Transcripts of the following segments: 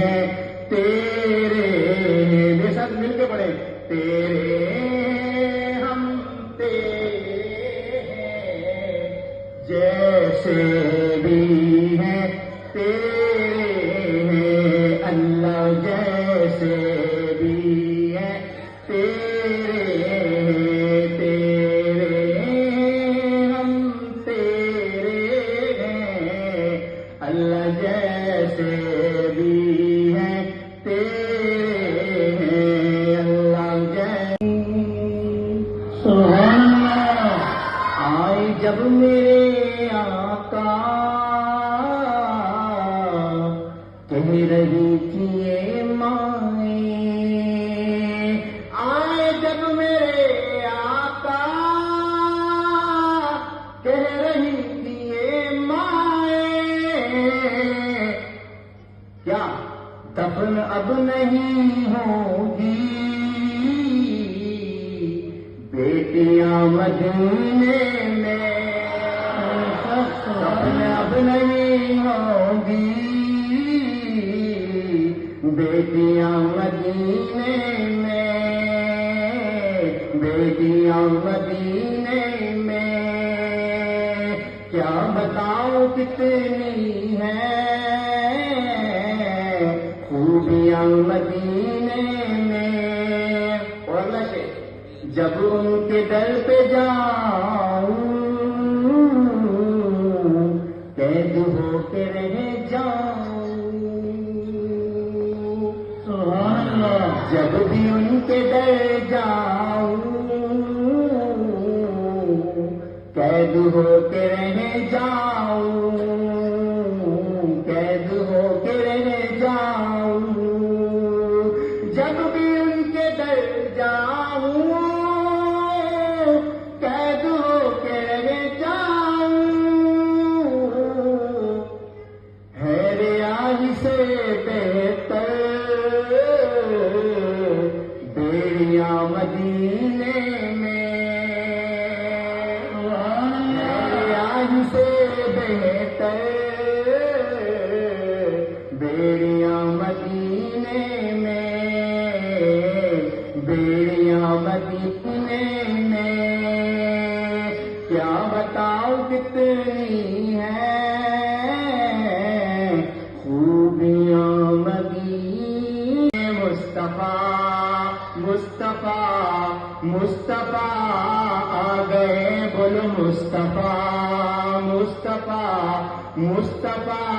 ہیں تیرے ہیں، میرے ساتھ مل کے پڑھیں، تیرے ہم تیرے ہیں، جیسے بھی ہیں تیرے ہیں اللہ، جیسے بھی ہیں تیرے ہیں، تیرے ہم تیرے ہیں اللہ، جیسے بھی ہیں تیرے ہیں اللہ، سبحان اللہ۔ آئے جب میرے آقا کہہ رہی تھی یہ مائیں، آئے جب میرے آقا کہہ رہی تھی یہ مائیں، کیا دفن اب نہیں ہوگی بیٹیاں مدینے میں، دفن اب نہیں ہوگی بیٹیاں مدینے میں، بیٹیاں مدینے میں، کیا بتاؤ کتنی ہیں خوبیاں مدینے میں، اور نشے جب ان کے در پہ جاؤں قید ہو کے رہ جاؤں، سبحان اللہ، جب بھی ان کے در جاؤں قید ہو کے رہ جاؤں، قید ہو کے رہ جاؤں، جب بھی ان کے در جاؤں قید ہو کے رہ جاؤں، ہے ریاض سے بہتر بیڑیاں مدینے میں، ہے ریاض سے بہتر بیڑیاں مدینے میں، بیڑیاں مدینے میں، کیا بتاؤ کتنی ہیں خوبیاں مدینے، مصطفیٰ مصطفیٰ مصطفیٰ آ گئے، بولو مصطفیٰ مصطفیٰ مصطفیٰ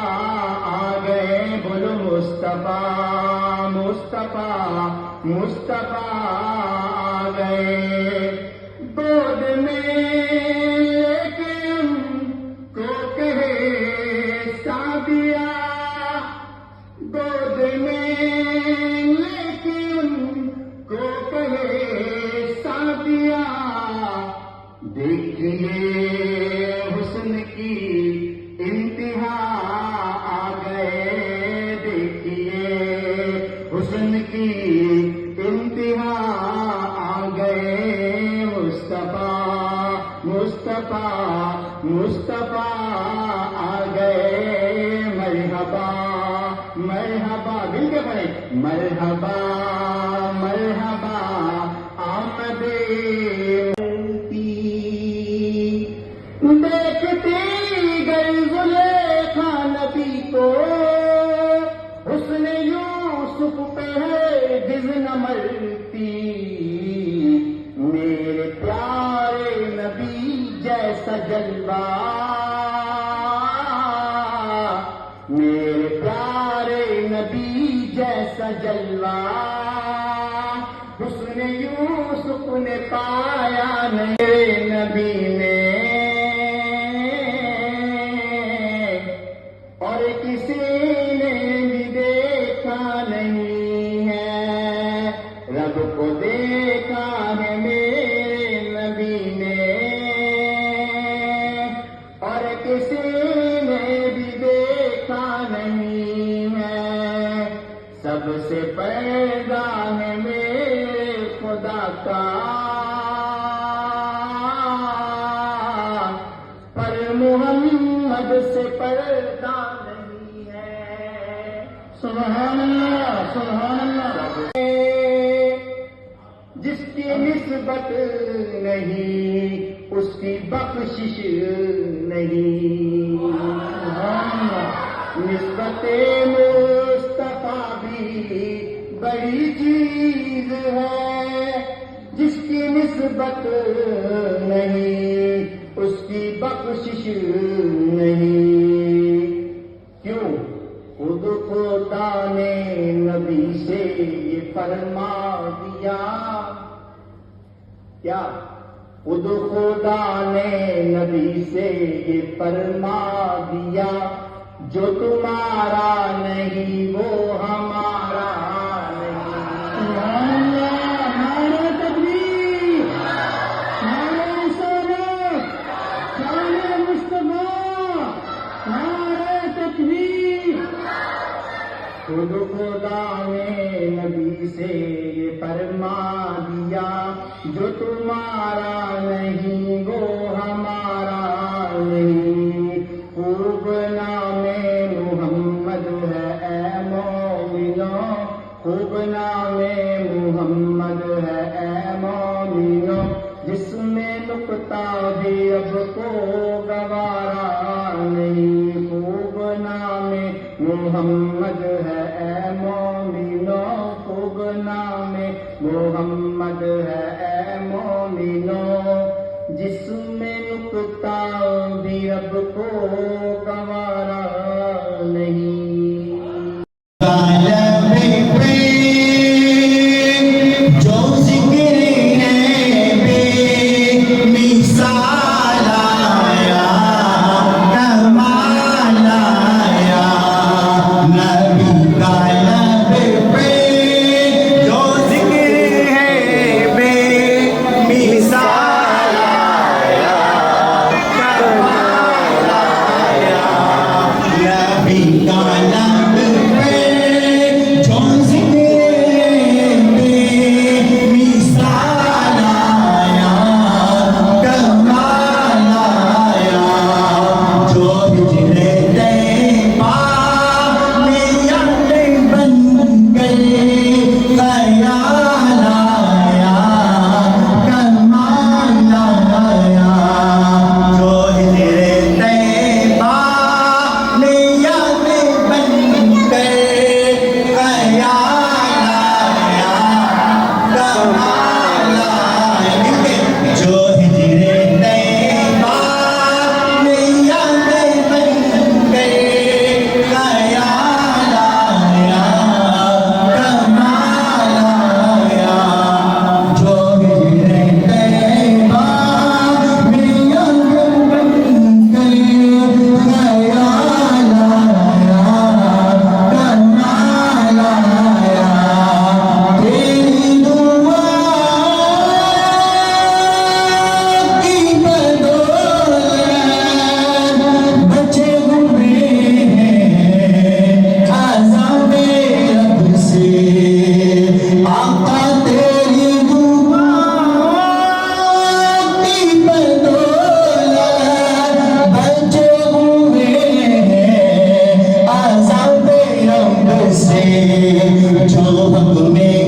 آ گئے، بولو مصطفیٰ مصطفیٰ مصطفیٰ آ گئے، گود میں لے کے ان کو کہے سعدیہ، گود میں لے کے ان کو کہے سعدیہ، دیکھیے حسن کی انتہا آ گئے، دیکھیے حسن کی انتہا آ گئے، مصطفیٰ مصطفیٰ مصطفیٰ آ گئے، مرحبا مرحبا، مل کے پڑھیں، مرحبا مرحبا آمد دیکھتی گئی زلیخا نبی کو، حسن یوسف پہ ہرگز نہ مرتی، میرے پیارے نبی جیسا جلوہ، میرے پیارے نبی جیسا جلوہ، حسن یوسف نے پایا میرے نبی نے، اور کسی نے بھی دیکھا نہیں ہے، رب کو دیکھا ہے میرے نبی نے، اور کسی نے بھی دیکھا نہیں ہے، سب سے پردہ ہے میرے خدا کا، پر محمد سے پردہ نہیں ہے، سبحان سبحان اللہ سبحان اللہ. جس کی نسبت نہیں اس کی بخشش نہیں. نسبت مصطفیٰ بھی بڑی چیز ہے. جس کی نسبت نہیں اس کی بخشش نہیں. کیوں؟ خود خدا نے نبی سے یہ فرما دیا. کیا؟ خود خدا نے نبی سے یہ فرما دیا. جو تمہارا نہیں وہ ہمارا نہیں. نعرہ تکبیر، نعرہ رسالت، شان مصطفیٰ، نعرہ تکبیر. خود خدا نے نبی سے یہ فرما دیا. جو تمہارا نہیں وہ ہمارا نہیں. خوب نام محمد ہے اے مومنو. خوب نام محمد ہے اے مومنو. جس میں نقطہ بھی اب کو گوارا نہیں. خوب نام محمد ہے اے مومنو. خوب نام محمد ہے اے مومنو. جس میں نقطہ بھی اب کو گوارا نہیں. جو ذکر ہے بے مثال آیا، کمال آیا. نبی کا لب پہ جو ذکر ہے بے مثال آیا، کمال آیا. نبی کا لب پہ جو ذکر ہے بے مثال آیا، کمال آیا. جو ہجرے طیبہ میں یاد بن گئے، خیال آیا، کمال آیا. جو ہجرے طیبہ میں یاد بن گئے، خیال آیا، کمال آیا. جو ہجرے طیبہ میں یاد بن گئے، خیال آیا، کمال آیا. جو ہجرے طیبہ میں یاد بن گئے، خیال آیا، کمال آیا. تیری دعا کی بدولت بچے ہوئے ہیں عذاب رب سے. آقا تیری دعا کی بدولت بچے ہوئے ہیں عذاب رب سے. جو حق میں